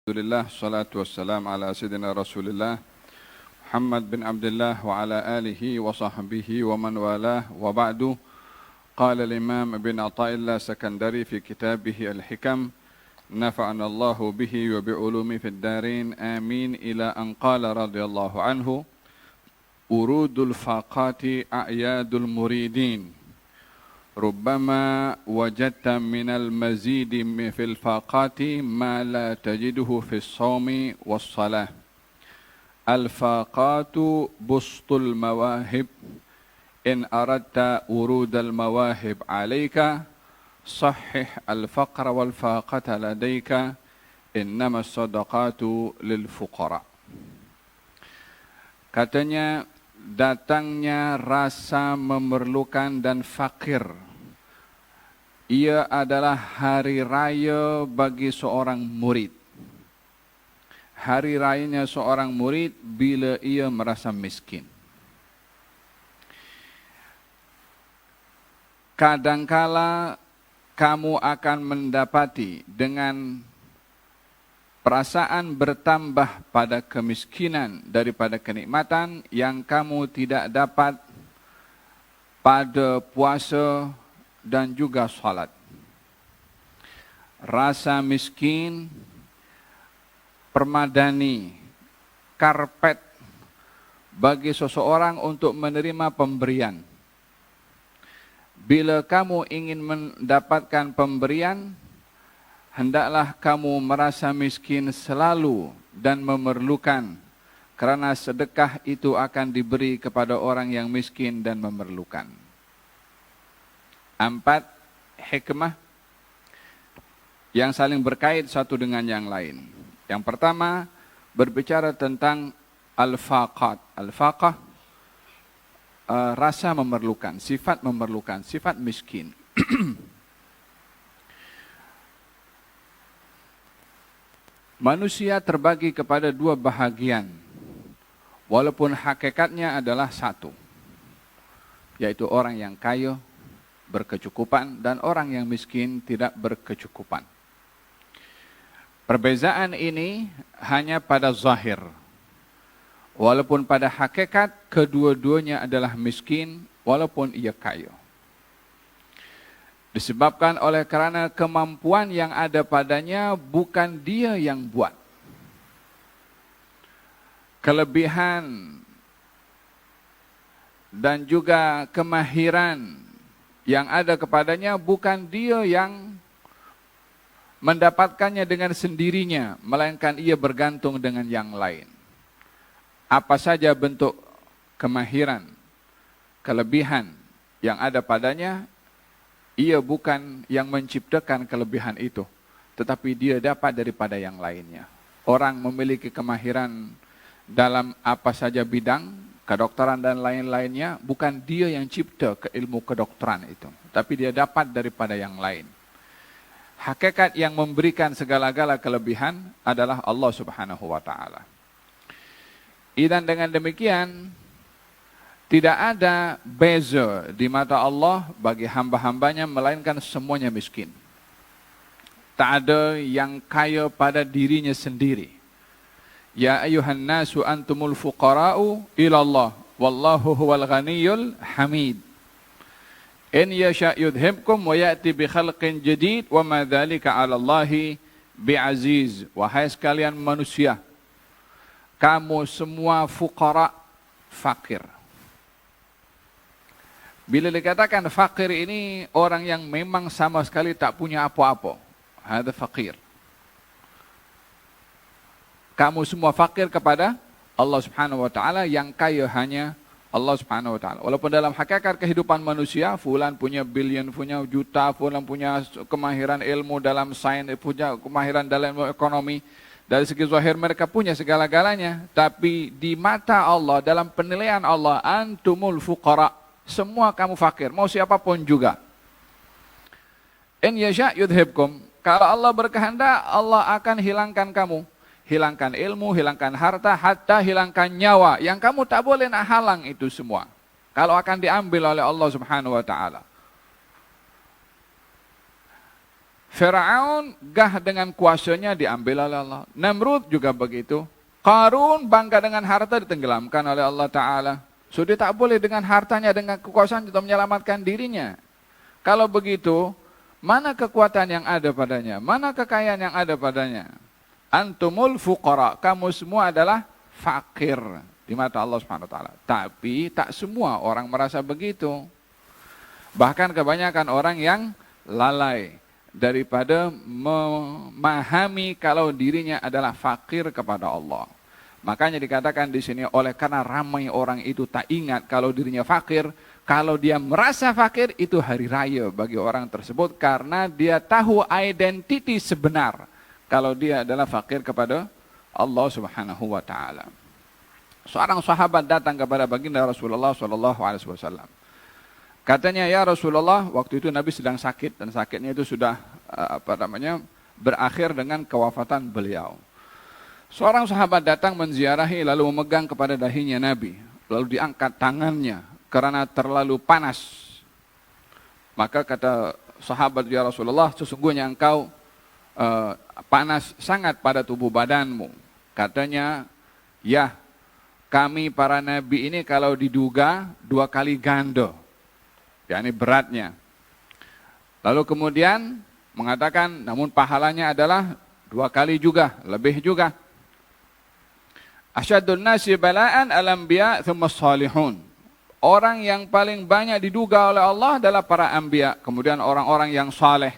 Alhamdulillah, salatu wassalam ala sayyidina Rasulillah Muhammad bin Abdullah wa ala alihi wa sahbihi wa man walah wa ba'du. Qala al-Imam Ibn Athaillah Sakandari fi kitabih al-Hikam, nafa'ana Allahu bihi wa bi'ulumi fid darin, amin, ila an qala radhiyallahu anhu, urudul faqati a'yadul muridin. ربما وجدت من المزيد في الفاقات ما لا تجده في الصوم والصلاة. الفاقات بسط المواهب، إن أردت ورود المواهب عليك صحح الفقر والفاقة لديك، إنما الصدقات للفقراء. Katanya, datangnya rasa memerlukan dan fakir, ia adalah hari raya bagi seorang murid. Hari rayanya seorang murid bila ia merasa miskin. Kadangkala kamu akan mendapati dengan perasaan bertambah pada kemiskinan daripada kenikmatan yang kamu tidak dapat pada puasa dan juga salat. Rasa miskin permadani, karpet bagi seseorang untuk menerima pemberian. Bila kamu ingin mendapatkan pemberian, hendaklah kamu merasa miskin selalu dan memerlukan, kerana sedekah itu akan diberi kepada orang yang miskin dan memerlukan. 4 hikmah yang saling berkait satu dengan yang lain. Yang pertama, berbicara tentang al-faqat. Al-faqah, rasa memerlukan, sifat miskin. Manusia terbagi kepada 2 bahagian, walaupun hakikatnya adalah satu, yaitu orang yang kaya, berkecukupan, dan orang yang miskin tidak berkecukupan. Perbezaan ini hanya pada zahir, walaupun pada hakikat kedua-duanya adalah miskin walaupun ia kaya. Disebabkan oleh kerana kemampuan yang ada padanya bukan dia yang buat. Kelebihan dan juga kemahiran yang ada kepadanya bukan dia yang mendapatkannya dengan sendirinya, melainkan ia bergantung dengan yang lain. Apa saja bentuk kemahiran, kelebihan yang ada padanya, ia bukan yang menciptakan kelebihan itu, tetapi dia dapat daripada yang lainnya. Orang memiliki kemahiran dalam apa saja bidang, kedokteran dan lain-lainnya, bukan dia yang cipta ke ilmu kedokteran itu, tapi dia dapat daripada yang lain. Hakikat yang memberikan segala-gala kelebihan adalah Allah Subhanahu wa ta'ala. Dan dengan demikian, tidak ada beza di mata Allah bagi hamba-hambanya, melainkan semuanya miskin. Tak ada yang kaya pada dirinya sendiri. Ya ayuhan nasu antumul fuqara'u ilallah, wallahu huwal ghaniyul hamid. In yasha' yudhibkum wa ya'ti bi khalqin jadid wa ma dzalika 'ala Allahi bi'aziz. Wahai sekalian manusia, kamu semua fuqara, fakir. Bila dikatakan fakir ini orang yang memang sama sekali tak punya apa-apa, hada fakir. Kamu semua fakir kepada Allah Subhanahu wa ta'ala, yang kaya hanya Allah Subhanahu wa ta'ala. Walaupun dalam hakikat kehidupan manusia, fulan punya billion, punya juta, fulan punya kemahiran ilmu dalam sains, punya kemahiran dalam ekonomi. Dari segi zahir mereka punya segala-galanya, tapi di mata Allah, dalam penilaian Allah, antumul fuqara, semua kamu fakir, mau siapapun juga. In yasha' yudhibkum, kalau Allah berkehendak, Allah akan hilangkan kamu. Hilangkan ilmu, hilangkan harta, hatta hilangkan nyawa. Yang kamu tak boleh nak halang itu semua, kalau akan diambil oleh Allah Subhanahu wa ta'ala. Firaun gah dengan kuasanya diambil oleh Allah. Namrud juga begitu. Qarun bangga dengan harta ditenggelamkan oleh Allah Ta'ala. So dia tak boleh dengan hartanya, dengan kekuasaan untuk menyelamatkan dirinya. Kalau begitu, mana kekuatan yang ada padanya? Mana kekayaan yang ada padanya? Antumul fuqara, kamu semua adalah fakir di mata Allah Subhanahu wa taala. Tapi tak semua orang merasa begitu. Bahkan kebanyakan orang yang lalai daripada memahami kalau dirinya adalah fakir kepada Allah. Makanya dikatakan di sini, oleh karena ramai orang itu tak ingat kalau dirinya fakir, kalau dia merasa fakir itu hari raya bagi orang tersebut karena dia tahu identiti sebenar kalau dia adalah fakir kepada Allah Subhanahu wa taala. Seorang sahabat datang kepada baginda Rasulullah sallallahu alaihi wasallam. Katanya, "Ya Rasulullah," waktu itu Nabi sedang sakit dan sakitnya itu sudah berakhir dengan kewafatan beliau. Seorang sahabat datang menziarahi lalu memegang kepada dahinya Nabi, lalu diangkat tangannya karena terlalu panas. Maka kata sahabat, "Ya Rasulullah, sesungguhnya engkau panas sangat pada tubuh badanmu." Katanya, "Ya, kami para nabi ini kalau diduga 2 kali ganda, yakni beratnya." Lalu kemudian mengatakan, namun pahalanya adalah 2 kali juga, lebih juga. Asyadun nasi bala'an al-anbiya thumma salihun. Orang yang paling banyak diduga oleh Allah adalah para anbiya, kemudian orang-orang yang saleh.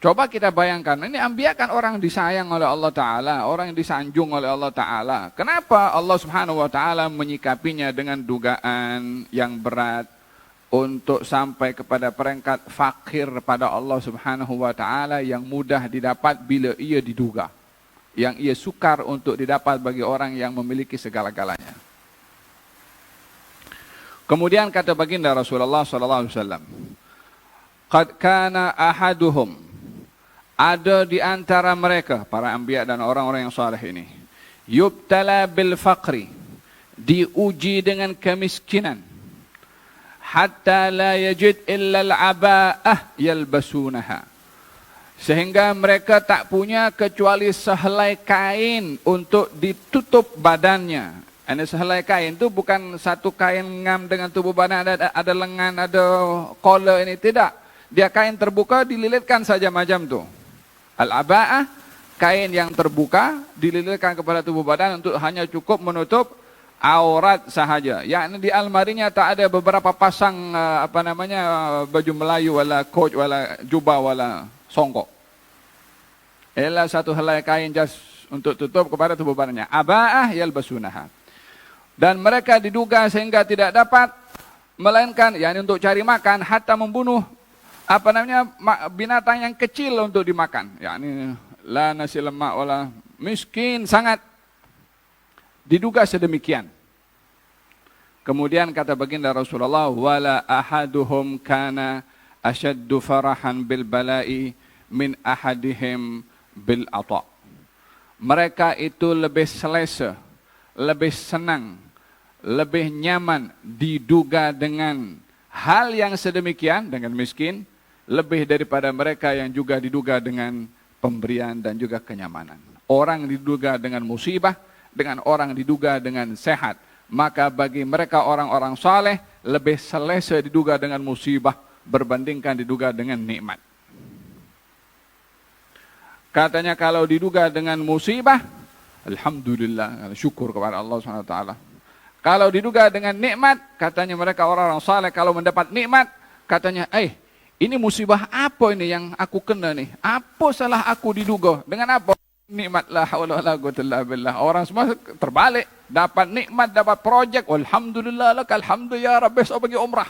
Coba kita bayangkan, ini anbiya kan orang disayang oleh Allah Ta'ala, orang yang disanjung oleh Allah Ta'ala. Kenapa Allah Subhanahu wa Ta'ala menyikapinya dengan dugaan yang berat untuk sampai kepada peringkat fakir pada Allah Subhanahu wa Ta'ala yang mudah didapat bila ia diduga, yang ia sukar untuk didapat bagi orang yang memiliki segala-galanya. Kemudian kata baginda Rasulullah sallallahu alaihi wasallam, "Qad kana ahaduhum," ada di antara mereka para anbiya dan orang-orang yang saleh ini, "yubtala bil faqri," diuji dengan kemiskinan, "hatta la yajid illa al-aba'ah yalbasunaha," sehingga mereka tak punya kecuali sehelai kain untuk ditutup badannya. Ini sehelai kain itu bukan satu kain ngam dengan tubuh badan, ada lengan, ada collar, ini tidak. Dia kain terbuka dililitkan saja macam tu. Al-aba'ah, kain yang terbuka dililitkan kepada tubuh badan untuk hanya cukup menutup aurat sahaja. Yakni di almarinya tak ada beberapa pasang baju Melayu wala coat wala jubah wala songkok. Ialah satu helai kain jas untuk tutup kepada tubuh badannya. Aba'ah yalbasunaha. Dan mereka diduga sehingga tidak dapat melainkan yakni untuk cari makan hatta membunuh binatang yang kecil untuk dimakan. Yakni la nasi lemak wala, miskin sangat. Diduga sedemikian. Kemudian kata baginda Rasulullah, "Wala ahaduhum kana ashaddu farahan bil bala'i min ahadihim bil ata." Mereka itu lebih selesa, lebih senang, lebih nyaman diduga dengan hal yang sedemikian, dengan miskin, lebih daripada mereka yang juga diduga dengan pemberian dan juga kenyamanan. Orang diduga dengan musibah, dengan orang diduga dengan sehat, maka bagi mereka orang-orang saleh lebih selesa diduga dengan musibah berbandingkan diduga dengan nikmat. Katanya kalau diduga dengan musibah, alhamdulillah, syukur kepada Allah SWT. Kalau diduga dengan nikmat, katanya mereka orang-orang saleh kalau mendapat nikmat, katanya, ini musibah apa ini yang aku kena nih? Apa salah aku diduga? Dengan apa? Nikmat, la haula wala quwwata illa billah. Orang semua terbalik, dapat nikmat, dapat projek, alhamdulillah lak, alhamdulillah ya Rabbi, saya pergi umrah.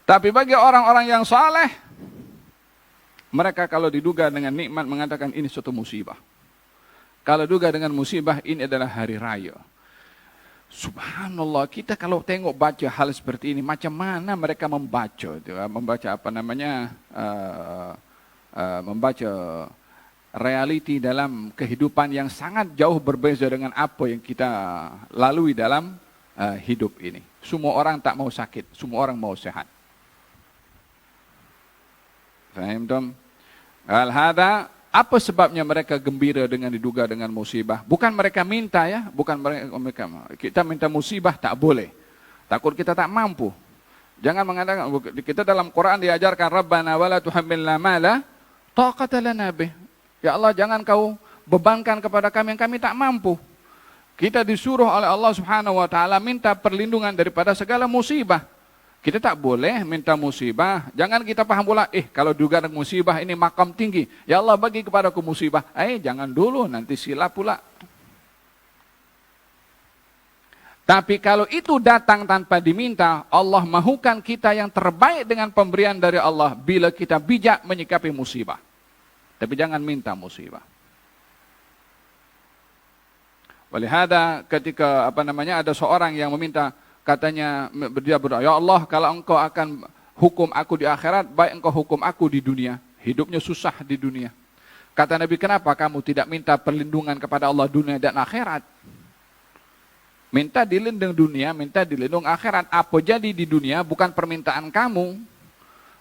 Tapi bagi orang-orang yang saleh, mereka kalau diduga dengan nikmat mengatakan ini suatu musibah. Kalau duga dengan musibah, ini adalah hari raya. Subhanallah, kita kalau tengok baca hal seperti ini, macam mana mereka membaca, membaca realiti dalam kehidupan yang sangat jauh berbeza dengan apa yang kita lalui dalam hidup ini. Semua orang tak mau sakit, semua orang mau sehat. Fahim tom? Al-hada, apa sebabnya mereka gembira dengan diduga dengan musibah? Bukan mereka minta ya, bukan mereka. Kita minta musibah tak boleh. Takut kita tak mampu. Jangan mengatakan, kita dalam Quran diajarkan Rabbana wala tuhammilna ma la taqata lana bih. Ya Allah, jangan kau bebankan kepada kami yang kami tak mampu. Kita disuruh oleh Allah Subhanahu wa taala minta perlindungan daripada segala musibah. Kita tak boleh minta musibah. Jangan kita paham pula, kalau juga ada musibah ini makam tinggi. Ya Allah bagi kepadaku musibah. Jangan dulu, nanti silap pula. Tapi kalau itu datang tanpa diminta, Allah mahukan kita yang terbaik dengan pemberian dari Allah bila kita bijak menyikapi musibah. Tapi jangan minta musibah. Walihada ketika ada seorang yang meminta, katanya dia berdoa, ya Allah kalau engkau akan hukum aku di akhirat, baik engkau hukum aku di dunia. Hidupnya susah di dunia. Kata Nabi, kenapa kamu tidak minta perlindungan kepada Allah dunia dan akhirat? Minta dilindung dunia, minta dilindung akhirat. Apa jadi di dunia bukan permintaan kamu.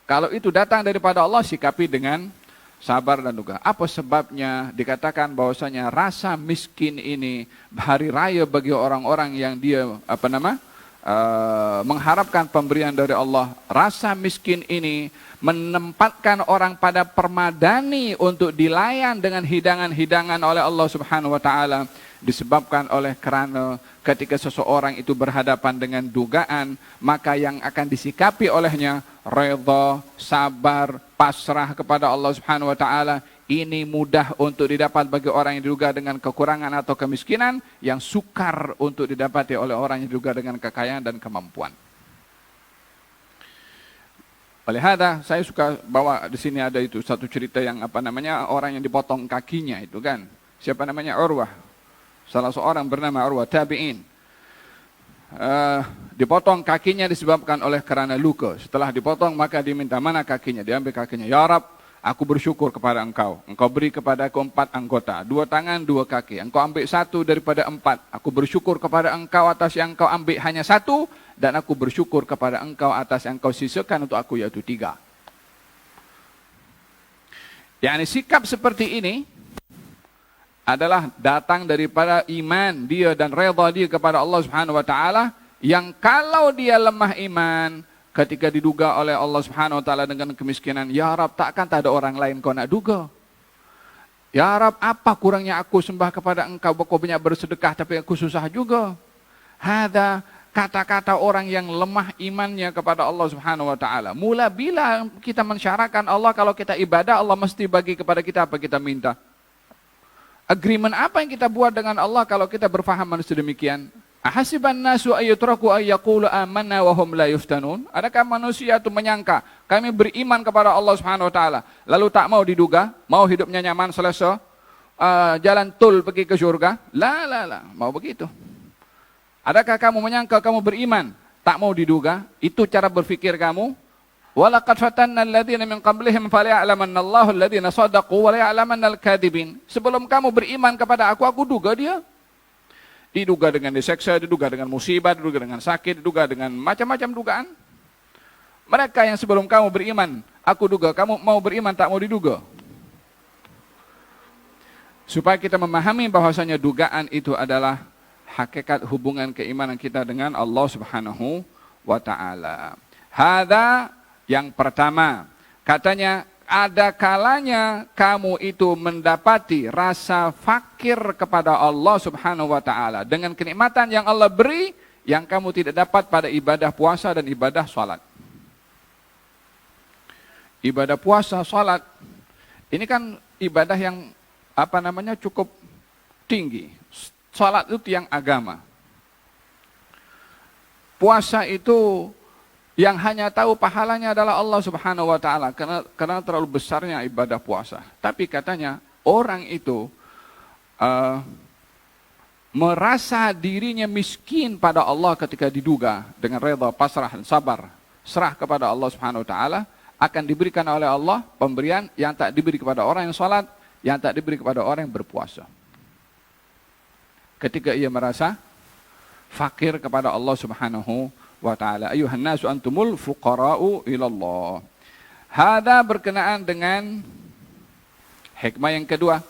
Kalau itu datang daripada Allah, sikapi dengan sabar dan duga. Apa sebabnya dikatakan bahwasanya rasa miskin ini hari raya bagi orang-orang yang dia mengharapkan pemberian dari Allah. Rasa miskin ini menempatkan orang pada permadani untuk dilayan dengan hidangan-hidangan oleh Allah Subhanahu wa taala. Disebabkan oleh karena ketika seseorang itu berhadapan dengan dugaan, maka yang akan disikapi olehnya redha, sabar, pasrah kepada Allah Subhanahu wa taala. Ini mudah untuk didapat bagi orang yang diduga dengan kekurangan atau kemiskinan, yang sukar untuk didapati oleh orang yang diduga dengan kekayaan dan kemampuan. Oleh hada, saya suka bawa di sini ada itu satu cerita yang orang yang dipotong kakinya itu kan. Siapa namanya? Urwah. Salah seorang bernama Urwah, tabi'in. Dipotong kakinya disebabkan oleh karena luka. Setelah dipotong maka diminta mana kakinya. Diambil kakinya. Ya Rab, aku bersyukur kepada engkau. Engkau beri kepada aku 4 anggota. 2 tangan, 2 kaki. Engkau ambil 1 daripada 4. Aku bersyukur kepada engkau atas yang engkau ambil hanya 1. Dan aku bersyukur kepada engkau atas yang engkau sisakan untuk aku yaitu 3. Yani sikap seperti ini adalah datang daripada iman dia dan redha dia kepada Allah Subhanahu wa taala, yang kalau dia lemah iman ketika diduga oleh Allah Subhanahu wa taala dengan kemiskinan, ya Rab, takkan tak ada orang lain kau nak duga. Ya Rab, apa kurangnya aku sembah kepada engkau, kau banyak bersedekah tapi aku susah juga. Hada kata-kata orang yang lemah imannya kepada Allah Subhanahu wa taala. Mula bila kita mensyaratkan Allah kalau kita ibadah Allah mesti bagi kepada kita apa kita minta. Agreement apa yang kita buat dengan Allah kalau kita berfahaman sedemikian? Ahasiban nasu ayyutraku ayyaqulu amanna wa hum la yuftanun? Adakah manusia itu menyangka kami beriman kepada Allah Subhanahu wa taala lalu tak mau diduga, mau hidupnya nyaman selesa, jalan tol pergi ke surga? La, mau begitu. Adakah kamu menyangka kamu beriman tak mau diduga? Itu cara berfikir kamu? Walaqad fatanna alladziina min qablihim falya'lamanna Allahu alladziina shadaqu wa la'lamanna al-kadzibin. Sebelum kamu beriman kepada aku duga dia. Diduga dengan diseksa, diduga dengan musibah, diduga dengan sakit, diduga dengan macam-macam dugaan. Mereka yang sebelum kamu beriman, aku duga, kamu mau beriman tak mau diduga. Supaya kita memahami bahwasanya dugaan itu adalah hakikat hubungan keimanan kita dengan Allah Subhanahu wa taala. Hada yang pertama, katanya ada kalanya kamu itu mendapati rasa fakir kepada Allah Subhanahu wa taala dengan kenikmatan yang Allah beri yang kamu tidak dapat pada ibadah puasa dan ibadah salat. Ibadah puasa, salat ini kan ibadah yang cukup tinggi. Salat itu tiang agama. Puasa itu yang hanya tahu pahalanya adalah Allah Subhanahu wa taala karena terlalu besarnya ibadah puasa. Tapi katanya orang itu merasa dirinya miskin pada Allah ketika diduga dengan redha, pasrah dan sabar, serah kepada Allah Subhanahu wa taala, akan diberikan oleh Allah pemberian yang tak diberi kepada orang yang salat, yang tak diberi kepada orang yang berpuasa. Ketika ia merasa fakir kepada Allah Subhanahu wa ta'ala. Ayuhan nasu antumul fuqara'u ilallah. Hada berkenaan dengan hikmah yang kedua.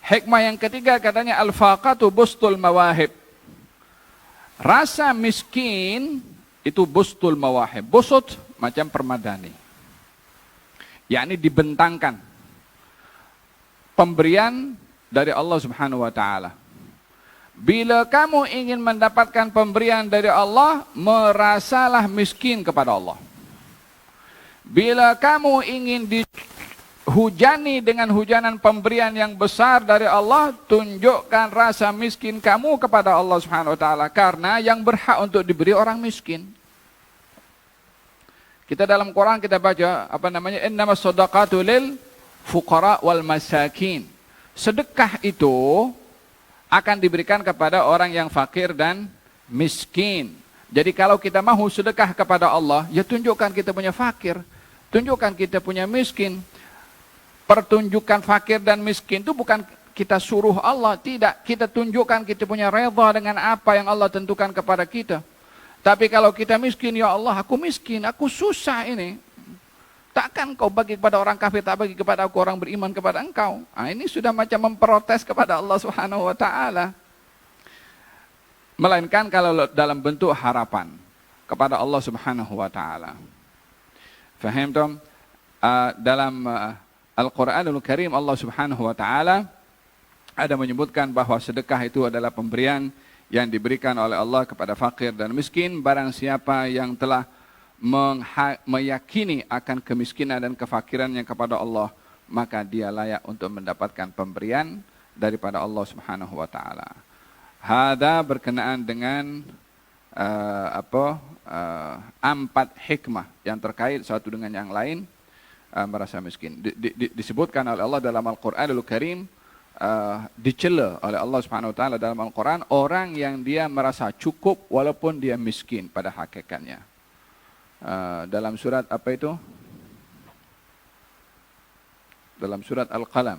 Hikmah yang ketiga katanya al-faqatu bustul mawahib. Rasa miskin itu bustul mawahib. Busut macam permadani. Yakni dibentangkan pemberian dari Allah Subhanahu wa taala. Bila kamu ingin mendapatkan pemberian dari Allah, merasalah miskin kepada Allah. Bila kamu ingin dihujani dengan hujanan pemberian yang besar dari Allah, tunjukkan rasa miskin kamu kepada Allah Subhanahu wa taala, karena yang berhak untuk diberi orang miskin. Kita dalam Quran kita baca innamas shadaqatu lil fuqara wal masakin. Sedekah itu akan diberikan kepada orang yang fakir dan miskin. Jadi kalau kita mahu sedekah kepada Allah, ya tunjukkan kita punya fakir, tunjukkan kita punya miskin. Pertunjukan fakir dan miskin itu bukan kita suruh Allah, tidak. Kita tunjukkan kita punya redha dengan apa yang Allah tentukan kepada kita. Tapi kalau kita miskin, ya Allah aku miskin, aku susah ini. Takkan kau bagi kepada orang kafir, tak bagi kepada aku orang beriman kepada engkau. Nah, ini sudah macam memprotes kepada Allah Subhanahu wa taala. Melainkan kalau dalam bentuk harapan kepada Allah Subhanahu wa taala. Faham tom? Dalam Al-Quranul Karim Allah Subhanahu wa taala ada menyebutkan bahwa sedekah itu adalah pemberian yang diberikan oleh Allah kepada fakir dan miskin. Barang siapa yang telah meyakini akan kemiskinan dan kefakirannya kepada Allah, maka dia layak untuk mendapatkan pemberian daripada Allah Subhanahu wa taala. Hada berkenaan dengan empat hikmah yang terkait satu dengan yang lain merasa miskin. Disebutkan oleh Allah dalam Al-Qur'anul Karim, dicela oleh Allah Subhanahu wa taala dalam Al-Qur'an orang yang dia merasa cukup walaupun dia miskin pada hakikatnya. Dalam surat apa itu? Dalam surat Al-Qalam.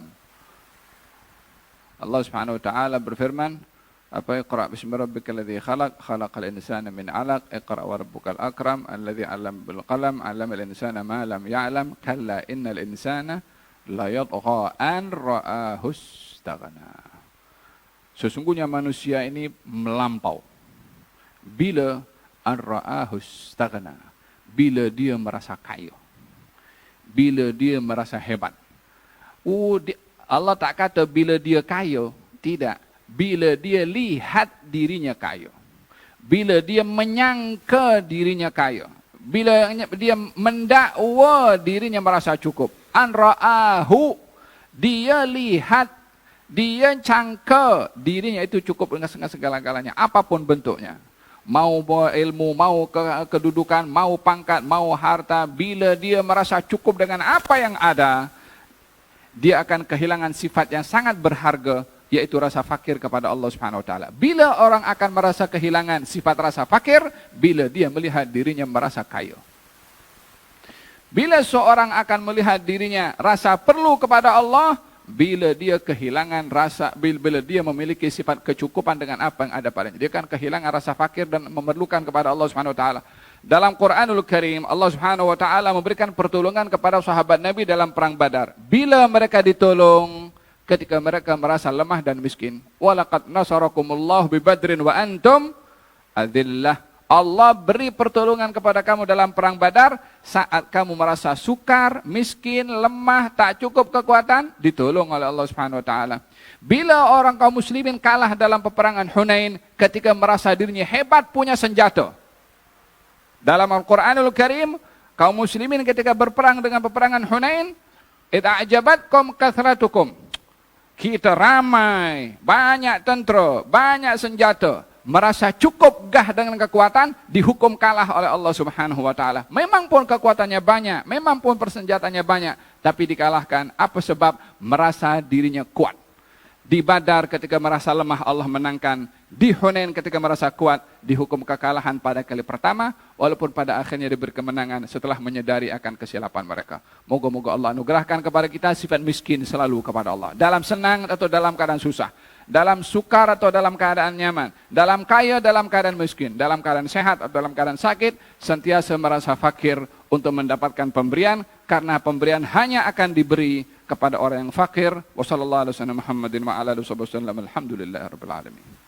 Allah Subhanahu wa taala berfirman, Iqra bismi rabbikal ladzi khalaq, khalaqal insana min 'alaq, Iqra wa rabbukal akram, alladzi 'allama bil qalam, 'allamal insana ma lam ya'lam, kalla innal insana la yatgha an ra'ahu istaghna. Sesungguhnya manusia ini melampau bila an ra'ahu istaghna, bila dia merasa kaya, bila dia merasa hebat. Allah tak kata bila dia kaya, tidak. Bila dia lihat dirinya kaya, bila dia menyangka dirinya kaya, bila dia mendakwa dirinya merasa cukup. An ra'ahu, dia lihat, dia cangka dirinya itu cukup dengan segala-galanya, apapun bentuknya. Mau ilmu, mau kedudukan, mau pangkat, mau harta. Bila dia merasa cukup dengan apa yang ada, dia akan kehilangan sifat yang sangat berharga, yaitu rasa fakir kepada Allah Subhanahu wa taala. Bila orang akan merasa kehilangan sifat rasa fakir, bila dia melihat dirinya merasa kaya. Bila seorang akan melihat dirinya rasa perlu kepada Allah, bila dia kehilangan rasa, bila dia memiliki sifat kecukupan dengan apa yang ada padanya, dia akan kehilangan rasa fakir dan memerlukan kepada Allah Subhanahu wa taala. Dalam Quranul Karim, Allah Subhanahu wa taala memberikan pertolongan kepada sahabat Nabi dalam perang Badar. Bila mereka ditolong ketika mereka merasa lemah dan miskin. Walaqad nasarakumullahu bi Badrin wa antum adillah. Allah beri pertolongan kepada kamu dalam perang Badar saat kamu merasa sukar, miskin, lemah, tak cukup kekuatan, ditolong oleh Allah Subhanahu wa taala. Bila orang kaum muslimin kalah dalam peperangan Hunain ketika merasa dirinya hebat punya senjata. Dalam Al-Qur'anul Karim, kaum muslimin ketika berperang dengan peperangan Hunain, "Ida'jabatkum kathratukum." Kita ramai, banyak tentera, banyak senjata, merasa cukup gah dengan kekuatan, dihukum kalah oleh Allah Subhanahu wa taala. Memang pun kekuatannya banyak, memang pun persenjatanya banyak, tapi dikalahkan. Apa sebab? Merasa dirinya kuat. Di Badar ketika merasa lemah, Allah menangkan. Di Hunain ketika merasa kuat, dihukum kekalahan pada kali pertama, walaupun pada akhirnya diberi kemenangan setelah menyadari akan kesilapan mereka. Moga-moga Allah anugerahkan kepada kita sifat miskin selalu kepada Allah, dalam senang atau dalam keadaan susah. dalam sukar atau dalam keadaan nyaman, dalam kaya, dalam keadaan miskin, dalam keadaan sehat atau dalam keadaan sakit, senantiasa merasa fakir untuk mendapatkan pemberian, karena pemberian hanya akan diberi kepada orang yang fakir. Wassallallahu alaihi wasallam Muhammadin wa ala alihi wasallam. Alhamdulillahirabbil alamin.